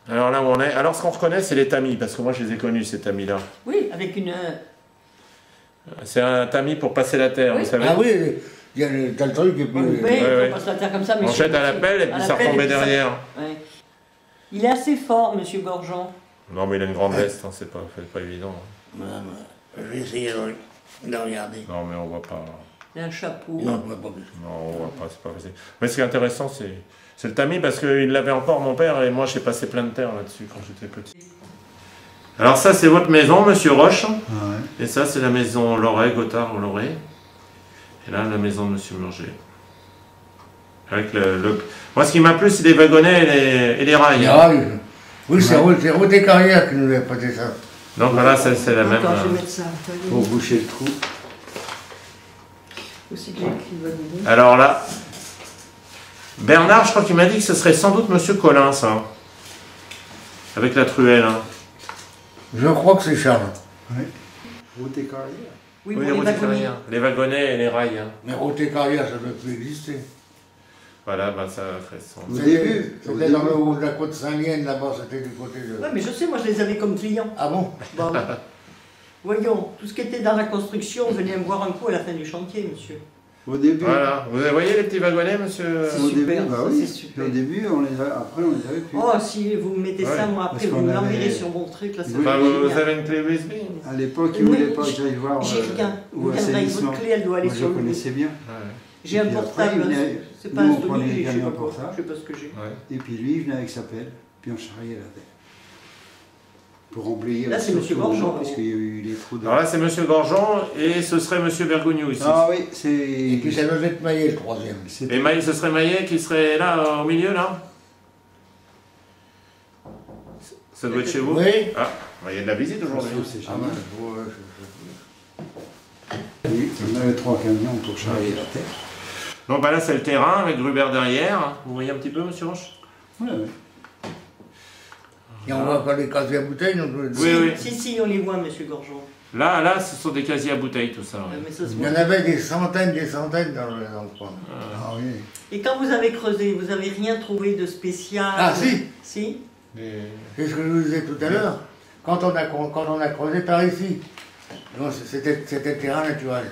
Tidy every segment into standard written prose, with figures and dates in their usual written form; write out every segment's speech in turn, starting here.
Alors là où on est. Alors ce qu'on reconnaît, c'est les tamis, parce que moi je les ai connus, ces tamis-là. Oui, avec une... C'est un tamis pour passer la terre, Oui. vous savez. Ah oui, t'as le truc et puis... Oui, ouais. on passe la terre comme ça, mais... On jette à la pelle et puis ça retombe derrière. Ouais. Il est assez fort, monsieur Gorgeon. Non mais il a une grande veste, hein, c'est pas évident. Je vais essayer de regarder. Non mais on voit pas. Il a un chapeau. Non, je vois pas. Non, on voit pas, c'est pas facile. Mais ce qui est intéressant, c'est le tamis, parce qu'il l'avait encore, mon père, et moi j'ai passé plein de terre là-dessus quand j'étais petit. Alors ça, c'est votre maison, monsieur Roche. Ouais. Et ça, c'est la maison Loret, Gothard, Loret. Et là, la maison de monsieur Murger. Avec Moi, ce qui m'a plu, c'est les wagonnets et les rails. Les rails. Oui, c'est Route des Carrières qui nous avait prêté ça. Donc voilà, c'est la même... Attends, je vais mettre ça. Pour boucher le trou. Aussi que j'ai écrit le wagonnet. Alors là, Bernard, je crois qu'il m'a dit que ce serait sans doute monsieur Collin, ça. Avec la truelle. Hein. Je crois que c'est Charles. Oui. Route des Carrières. Oui, Oui, pour les les wagonnets. Les wagonnets et les rails. Hein. Mais Route des Carrières, ça ne peut plus exister. Voilà, bah ça fait son... Au début, C'était dans le haut de la côte Saint-Lienne, là-bas, c'était du côté de... Oui, mais je sais, moi je les avais comme clients. Ah bon? Bon, voyons, tout ce qui était dans la construction, venez me voir un coup à la fin du chantier, monsieur. Au début. Voilà, vous voyez les petits wagonnets, monsieur? C'est Au super, début, bah ça, oui. c'est super. Au début, après, on les avait plus. Oh, si vous me mettez ça, Ouais. moi après, Parce vous qu'on me l'enverrez avait- sur mon truc, là, ça Oui. va Bah, être vous génial. avez une clé USB? À l'époque, ils ne Oui, voulaient pas que j'aille voir J'ai rien. Vous où viendrez avec assainissement. votre clé, elle doit aller Moi, sur je le... connaissais bien. Ouais. J'ai un Et puis après, portable, il venait- c'est pas nous, un on prenait Sony, les je sais camions pas pour quoi, ça. je sais pas ce que j'ai. Ouais. Et puis lui, il venait avec sa pelle, puis on charriait la terre. Pour emblayer Là, la c'est source monsieur aux Gorgeon. gens, parce qu'il y a eu les trous de... Alors là, c'est monsieur Gorgeon et ce serait monsieur Bergogneau ici. Ah oui, c'est... Et puis ça devait être Maillet, le troisième. C'était- Et Maillet, ce serait Maillet qui serait là, au milieu, là? Ça doit être chez vous? Oui. Ah, bah, il y a de la visite aujourd'hui. C'est Ah génial. ouais, Oui, on avait 3 camions pour charrier la terre. Donc bah là, c'est le terrain avec Gruber derrière. Vous voyez un petit peu, monsieur Roche? Ouais, ouais. Et on voit pas les casiers à bouteilles, non plus. Oui, oui. Si, on les voit, monsieur Gorgeon. Là, ce sont des casiers à bouteilles, tout ça. Ouais. Mais ça se Il y en voit. avait des centaines dans le coin. Ah oui. Et quand vous avez creusé, vous avez rien trouvé de spécial? Ah si, Si? c'est ce que je vous disais tout à l'heure. Quand on a creusé par ici, c'était le terrain naturel.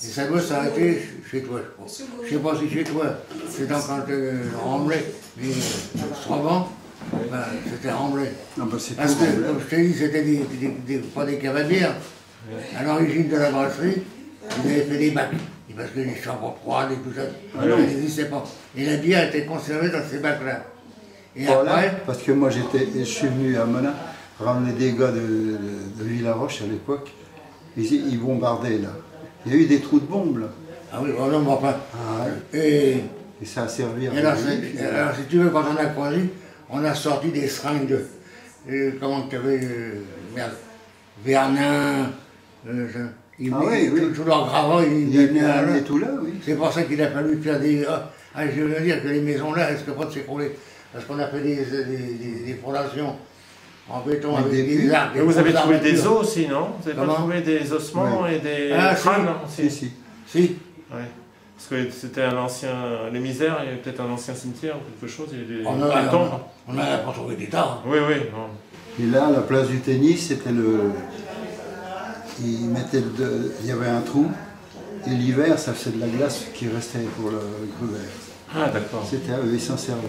Et ça doit s'arrêter chez toi, je crois. Je sais pas si chez toi, c'est dans quand Remblai, mais Strabant, ben, c'était Remblai. Non, bah, c'est Parce tout. que, comme je t'ai dit, c'était pas des cavalières. À l'origine de la brasserie, ils avaient fait des bacs. Et parce que les chambres froides et tout ça, ça n'existait pas. Et la bière était conservée dans ces bacs-là. Et Voilà, après, parce que moi, je suis venu à Melun ramener des gars de Villaroche à l'époque. Ils bombardaient, là. Il y a eu des trous de bombes, là. ah oui, on n'en pas. Ah, ouais. Et ça a servi à... alors, si tu veux, quand on a croisé, on a sorti des seringues de. Comment tu avais. Merde. Vernin. Ils Ah oui, oui. Tout leur gravats, Il y a venaient à là. et tout là, oui. C'est pour ça qu'il a fallu faire des. Je veux dire que les maisons là risquent pas de s'écrouler. Parce qu'on a fait des fondations en béton avec des arcs. Mais vous avez trouvé des os aussi, non? Vous avez pas Comment? trouvé des ossements Oui. et des Ah, crânes Si, si. Si. Ouais. Parce que c'était un ancien... Les Misères, il y avait peut-être un ancien cimetière ou quelque chose, il y avait des tombes. On n'a pas trouvé des tas. Oui, oui. Non. Et là, la place du tennis, c'était le... Ils mettaient il y avait un trou, et l'hiver, ça faisait de la glace qui restait pour le Gruber. Ah, d'accord. C'était à eux, ils s'en servaient.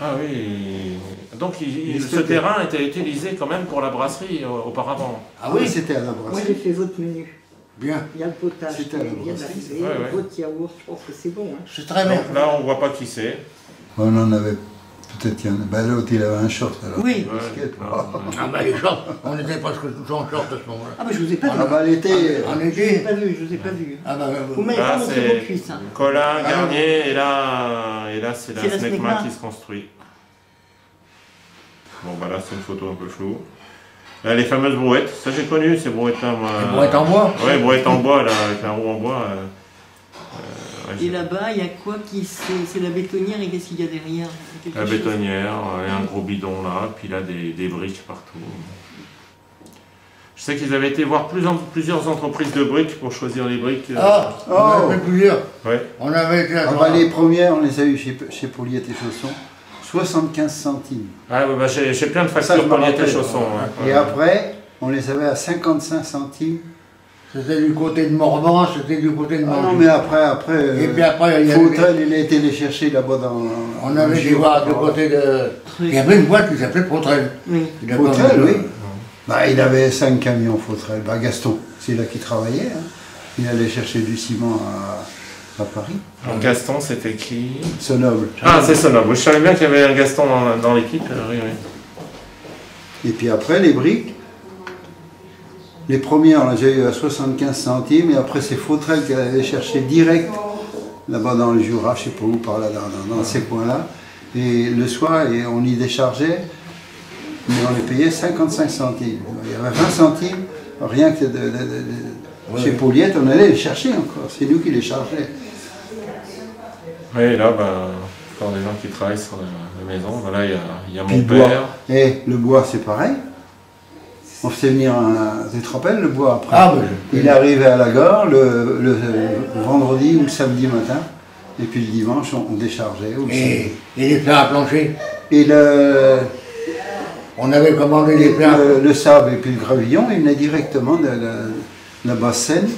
Ah oui. Donc Mais ce c'était- terrain était utilisé quand même pour la brasserie auparavant. Ah oui, c'était à la Moi, brasserie. j'ai fait votre menu. bien. Il y a le potage qui C'était à la vient brasserie. d'arriver, Ouais, ouais. votre yaourt, je pense que c'est bon. Hein. C'est très bien. Donc là, on voit pas qui c'est. On en avait peut-être qu'il y en a. Ben, l'autre, il avait un short. Alors. Oui. Ouais. Ah bah les shorts, on était presque tous en short à ce moment-là. Ah, mais je vous ai pas vu. Ah, bah, l'été. En Je vous ai été. pas vu, je vous ai pas vu. Ah bah, Vous m'avez pas Là, montré vos cuisses. c'est Hein. Colin, Garnier, et là c'est C'est la la Smegma. Smegma qui se construit. Bon, voilà, c'est une photo un peu floue. Là, les fameuses brouettes, ça j'ai connu ces brouettes-là, moi. Les brouettes en bois? Ouais, brouettes en bois, là, avec la roue en bois. Ouais, Et là-bas, il y a quoi qui c'est la bétonnière et qu'est-ce qu'il y a derrière? Quelque la chose. bétonnière, et un gros bidon là, puis là des briques partout. Je sais qu'ils avaient été voir plusieurs entreprises de briques pour choisir les briques. Ah, on en a fait plusieurs. Ouais. On avait été à Ah, bah, les premières, on les a eues chez Pauliette et Chausson. 75 centimes. Ah, ouais, bah, j'ai plein de Ça, je factures me pour les rappelle. chaussons. Ouais. Et après, on les avait à 55 centimes. C'était du côté de Morvan, c'était du côté de Ah Morvan. non, mais après, Et puis après, il y avait... Fautrel, il a été les chercher là-bas dans... On avait des boîtes du côté de... Il y avait une boîte qui s'appelait Fautrel. Oui. Fautrel, oui. Bah, il avait 5 camions, Fautrel. Bah, Gaston, c'est là qu'il travaillait. Hein. Il allait chercher du ciment à Paris. Donc Gaston, c'était qui? Sonoble. Ah, c'est Sonoble. Je savais bien qu'il y avait un Gaston dans l'équipe. Oui, oui. Et puis après, les briques, les premières, on les a eu à 75 centimes, et après, c'est Fautrel qui allait chercher direct, là-bas dans le Jura, je ne sais pas où, par là, dans ces coins-là. Et le soir, on y déchargeait, mais on les payait 55 centimes. Il y avait 20 centimes, rien que chez Pauliette, on allait les chercher encore, c'est nous qui les chargeons. Oui, là, ben, encore des gens qui travaillent sur la maison. Voilà, il y a Puis mon le bois. père. Et le bois, c'est pareil. On faisait venir tu te rappelles le bois après? Ah, ben, Il arrivait à la gare le vendredi ou le samedi matin, et puis le dimanche, on déchargeait. et les plats à plancher. Et On avait commandé les plats. le sable et puis le gravillon, il venait directement de la Basse-Seine.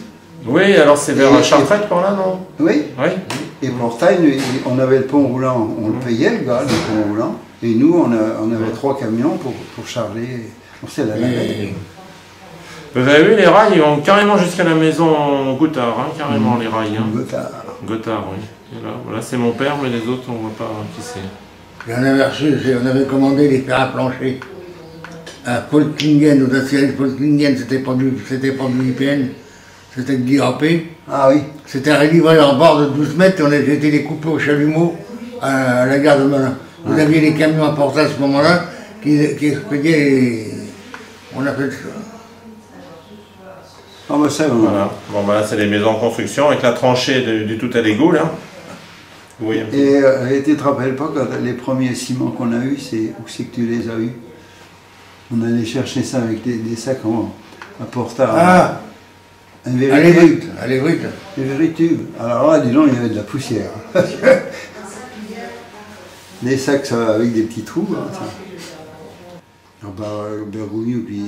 Oui, alors c'est vers Et- Chartrette par là, non? Oui. Oui. Et Portail, on avait le pont roulant, on le payait, le gars, le pont roulant. Et nous, on avait 3 camions pour charger. On faisait la navette. Et- Vous avez vu, les rails, ils vont carrément jusqu'à la maison Goutard, hein, carrément les rails. Hein. Gothard, oui. Et là, voilà, c'est mon père, mais les autres, on ne voit pas qui c'est. Et on avait commandé des plats à plancher à Paul Klingen, aux Aciéries Paul Klingen, c'était pas du IPN, c'était de l'IAP. Ah oui. C'était livré en bord de 12 mètres et on avait été les couper au chalumeau à la gare de Melun. Vous aviez les camions à porter à ce moment-là qui expédiaient les... On appelle ça. Ah bah ça, Voilà. Bon, bah là, c'est les maisons en construction avec la tranchée du tout à l'égout, là. Vous voyez. Et tu te rappelles pas quand les premiers ciments qu'on a eus, où c'est que tu les as eus? On allait chercher ça avec des sacs à portard. Ah, Un à l'évrite, à l'évrite. Des vrais tubes. Alors là, dis donc, il y avait de la poussière. Des sacs ça, avec des petits trous. Hein, ça. Alors, bah, Bergougnou, puis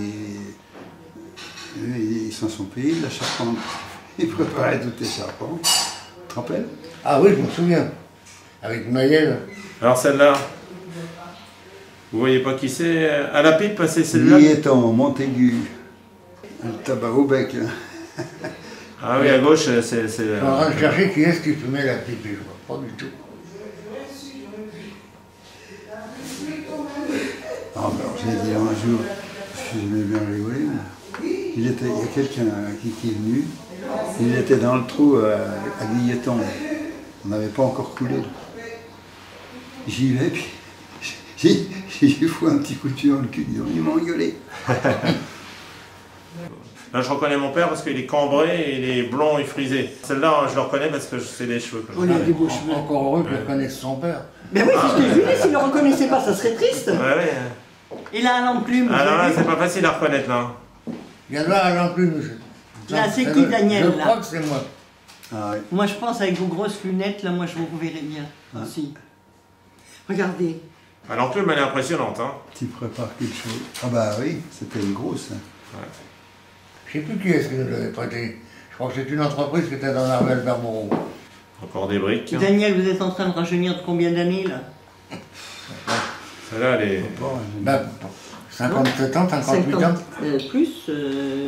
ils s'en sont payés de la charpente. Ils préparaient toutes les charpentes. Tu te rappelles? Ah oui, je me souviens. Avec Maël. Alors celle-là, vous voyez pas qui c'est? À la pipe, c'est celle-là? Liéton, Montaigu, le tabac au bec. Là. Ah oui, à gauche, c'est... Je suis en train de chercher qui est-ce qui fumait la pipe, je vois pas du tout. Ah, ben, j'ai dit un jour, j'aimais bien rigoler, mais il y a quelqu'un qui est venu, il était dans le trou à Guilleton. On n'avait pas encore coulé. J'y vais, puis j'ai foutu un petit coup de pied dans le cul, ils m'ont engueulé. Là, je reconnais mon père parce qu'il est cambré et il est blond et frisé. Celle-là, je le reconnais parce que c'est les cheveux que je Il a reconnais. des beaux cheveux. Encore heureux qu'il reconnaisse son père. Mais oui, c'est ce que je lui dis, s'il ne le reconnaissait pas, ça serait triste. Ouais, ouais. Il a un enclume. vous Alors là, avez vu c'est pas facile à reconnaître, là. Il y a là un plus, monsieur. Là, c'est qui, Daniel, Je là crois que c'est moi. Ah, oui. Moi, je pense avec vos grosses lunettes, là, moi, je vous reverrai bien. Aussi. Regardez. Ah, l'enclume, elle est impressionnante, hein. Tu prépares quelque chose. Ah bah oui, c'était une grosse. Hein. Je ne sais plus qui est-ce qui nous l'avait prêté. Je crois que c'est une entreprise qui était dans la rue Albert Moreau. Encore des briques. Daniel, vous êtes en train de rajeunir de combien d'années, là Celle-là, elle est... Ben, 57 ans, 58 ans. Plus.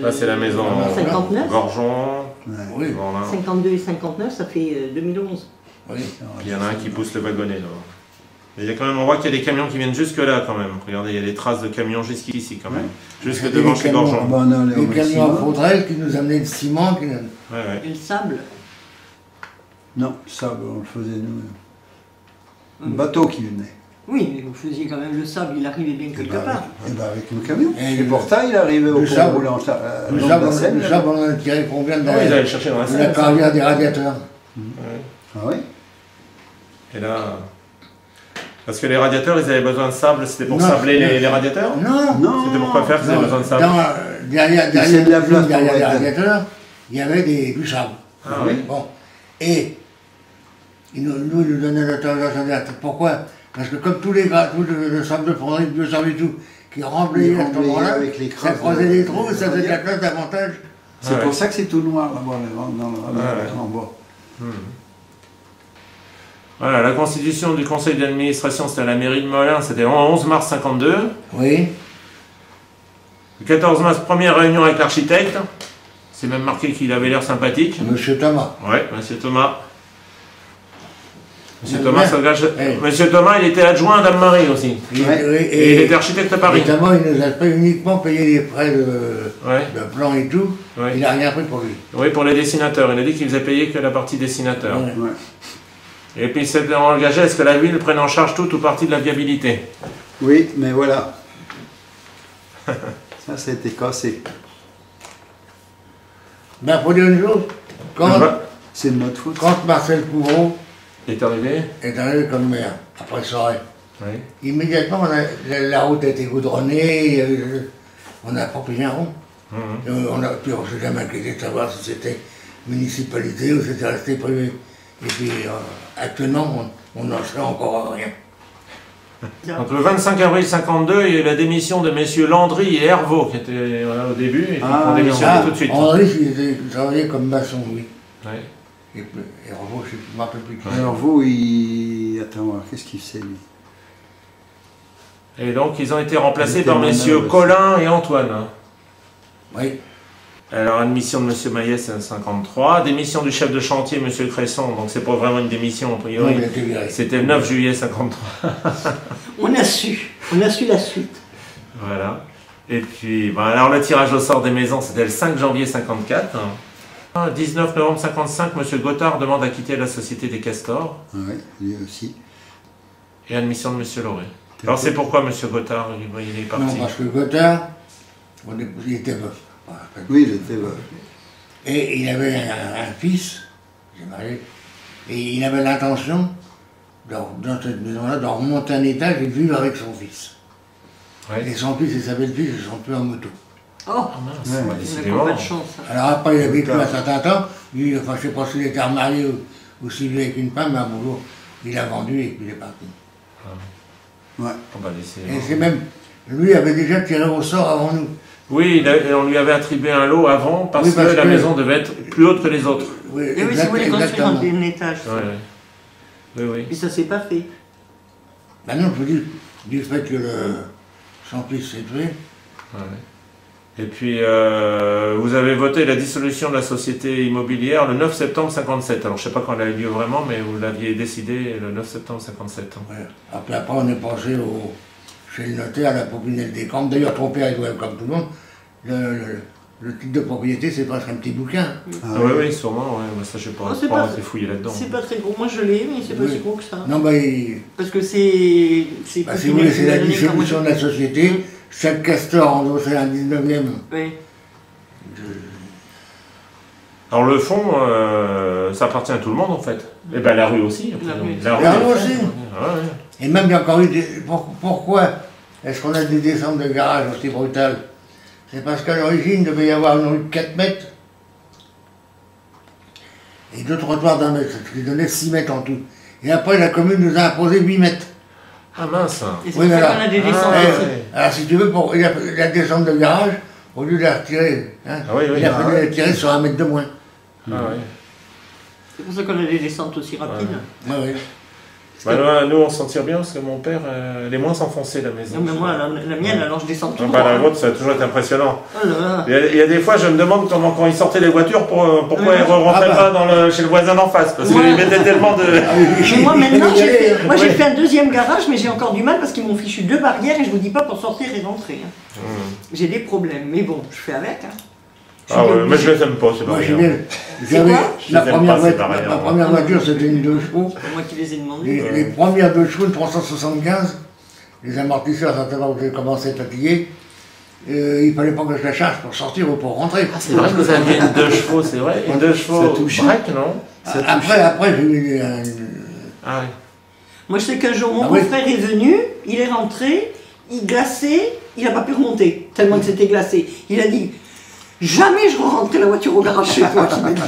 Là, c'est la maison 59. Gorgeon. Oui, Voilà. 52 et 59, ça fait 2011. oui. Il y en a un qui pousse le wagonnet, là. Mais il y a quand même, on voit qu'il y a des camions qui viennent jusque là, quand même. Regardez, il y a des traces de camions jusqu'ici, quand même. Jusque Il y a devant des chez camions. Gorgeon. Bah, on allait au Les camions à maximum. Faudrel qui nous amenaient le ciment. Ouais, ouais. Et le sable. Non, ça, on le faisait nous. Un bateau qui venait. Oui, mais vous faisiez quand même le sable, il arrivait bien quelque part. Avec nos camions. Et Et le- Portail, il arrivait au le pont sable. roulant. Le sable, on en a tiré combien de Ah oui, ils allaient le chercher dans la la salle. carrière des radiateurs. Ouais. Ah oui. Et là... Parce que les radiateurs, ils avaient besoin de sable, c'était pour Non, sabler non. les radiateurs? Non, Non. C'était pour quoi faire qu'ils avaient besoin de sable? Derrière C'est de la place pour les mettre. radiateurs, il y avait du sable. Ah oui. Bon. Et nous donnaient l'autorisation. Pourquoi? Parce que comme tous les gars, tout le sable de fonderie, le sable et tout, qui remblayait à ce moment-là, avec les ça crasses creusait de- les trous et ça faisait de la place davantage. C'est Ouais. pour ça que c'est tout noir là-bas, en bas. Voilà, la constitution du conseil d'administration, c'était à la mairie de Melun, c'était le 11 mars 52. Oui. Le 14 mars, première réunion avec l'architecte. C'est même marqué qu'il avait l'air sympathique. Monsieur Thomas. Ouais, monsieur Thomas. Monsieur Ouais. Thomas s'engage. Ouais. Monsieur Thomas, il était adjoint à Dame-Marie aussi. Et il était architecte à Paris. Notamment, il nous a pas uniquement payé les frais Ouais. de plan et tout. Ouais. Il n'a rien pris pour lui. Oui, pour les dessinateurs. Il a dit qu'il faisait payer que la partie dessinateur. Ouais. Ouais. Et puis il s'est engagé à ce que la ville prenne en charge toute ou partie de la viabilité. Oui, mais voilà. Ça a été cassé. Ben, pour dire une chose, C'est de notre faute. quand Marcel Couvreau Il est arrivé. est arrivé comme maire, après soirée, Oui. immédiatement, la route a été goudronnée, on n'a pas payé un rond. Mhm. Puis on s'est jamais inquiété de savoir si c'était municipalité ou si c'était resté privé. Et puis actuellement, on n'en sait encore rien. Donc le 25 avril 52, il y a eu la démission de messieurs Landry et Hervaux, qui étaient voilà, au début, et qui ont démissionné tout de suite. Henri, il travaillait comme maçon, oui. Ouais. Et Revo, je ne me rappelle plus. Alors vous, Attends, qu'est-ce qu'il fait lui? Et donc ils ont été remplacés C'était par mon messieurs œuvre aussi. Collin et Antoine. Oui. Alors, admission de M. Maillès, c'est un 53. Démission du chef de chantier, M. Cresson. Donc, c'est pas vraiment une démission, a priori. Non, il a été viré. C'était le 9 juillet 53. On a su la suite. Voilà. Et puis, ben, alors, le tirage au sort des maisons, c'était le 5 janvier 54. 19 novembre 55, M. Gothard demande à quitter la Société des Castors. Oui, lui aussi. Et admission de M. Lauré. Alors, c'est pourquoi M. Gothard, il est parti. Non, parce que Gothard, il était veuf. Oui, il était Et il avait un fils, j'ai marié, et il avait l'intention, dans cette maison-là, de remonter un étage et de vivre avec son fils. Ouais. Et son fils et sa belle-fille ne sont plus en moto. Oh, Ah mince, Ouais, bah, on n'a décidément. pas de chance. hein. Alors après, il a vécu un certain temps, lui, enfin, je ne sais pas s'il était remarié ou s'il vivait avec une femme, mais à un jour, il a vendu et puis il est parti. Ouais. Oh, bah, décidément. Et c'est même, lui avait déjà tiré au sort avant nous. Oui, on lui avait attribué un lot avant parce, Oui, parce que la que- maison devait être plus haute que les autres. Oui, Et oui, si vous voulez construire un étage. Ouais, ouais. Oui, oui. Mais ça s'est pas fait. Ben non, je vous dis, du fait que son fils s'est tué, Ouais. Et puis, vous avez voté la dissolution de la société immobilière le 9 septembre 57. Alors, je ne sais pas quand elle a eu lieu vraiment, mais vous l'aviez décidé le 9 septembre 57. ouais. Après, on est passé chez le notaire à la Popinelle des Campes. D'ailleurs, ton père, il doit, comme tout le monde, le titre de propriété, c'est presque un petit bouquin. Ah, oui, oui, sûrement. Ouais. Mais ça, je ne sais pas. Oh, c'est Pas pas- été fouillé là-dedans. C'est pas très gros. Moi je l'ai, mais c'est pas Oui. si gros que ça. Non, bah, Parce que c'est. C'est si vous voulez, c'est la distribution de la Oui. société. Chaque castor endossait un 19e. Alors, le fond, ça appartient à tout le monde, en fait. Et bien, la rue aussi. La rue. La La rue ouais. aussi. Ouais, ouais. Et même, il y a encore eu des... Pourquoi est-ce qu'on a des descentes de garage aussi brutales? C'est parce qu'à l'origine, il devait y avoir une rue de 4 mètres et deux trottoirs d'1 mètre, ce qui donnait 6 mètres en tout. Et après, la commune nous a imposé 8 mètres. Ah, mince. Et c'est Oui, pour ça voilà. qu'on a des descentes Ah, Eh, aussi. alors, si tu veux, pour la descente de garage, au lieu de la retirer, hein, Ah oui, oui, il a ah fallu la tirer sur 1 mètre de moins. Ah, ouais. C'est pour ça qu'on a des descentes aussi rapides. Ouais, ouais. Bah, nous, on s'en tire bien parce que mon père, elle est moins enfoncée, la maison. Non, mais moi, la mienne, alors je descends tout Ah, droit. bah, la hein. vôtre, ça a toujours été impressionnant. Oh là là. Il y a des fois, je me demande comment, quand ils sortaient les voitures, pourquoi ils ne rentraient Ah, bah. pas chez le voisin d'en face. Parce Ouais. qu'ils mettaient tellement de. Mais moi maintenant, Oui. j'ai fait un deuxième garage, mais j'ai encore du mal parce qu'ils m'ont fichu 2 barrières et je vous dis pas pour sortir et rentrer. hein. J'ai des problèmes, mais bon, je fais avec. Hein. Ah ouais, mais je les aime pas, c'est pas Moi, bien. j'avais quoi Je la les aime première pas, ces voiture, barrières, ma moi. première voiture, c'était une 2 chevaux. C'est moi qui les ai demandés. Les premières 2 chevaux, une 375, les amortisseurs, certainement que j'ai commencé à fatiguer, il fallait pas que je la charge pour sortir ou pour rentrer. Ah, c'est vrai que vous aviez une 2 chevaux, c'est vrai. Une 2 chevaux touchait. break, non Après, j'ai eu Ah oui. Moi, je sais qu'un jour, mon Ah oui. beau-frère est venu, il est rentré, il glaçait, il n'a pas pu remonter, tellement que c'était glacé. Il a dit, jamais je rentrerai la voiture au garage chez toi, qu'il m'a dit.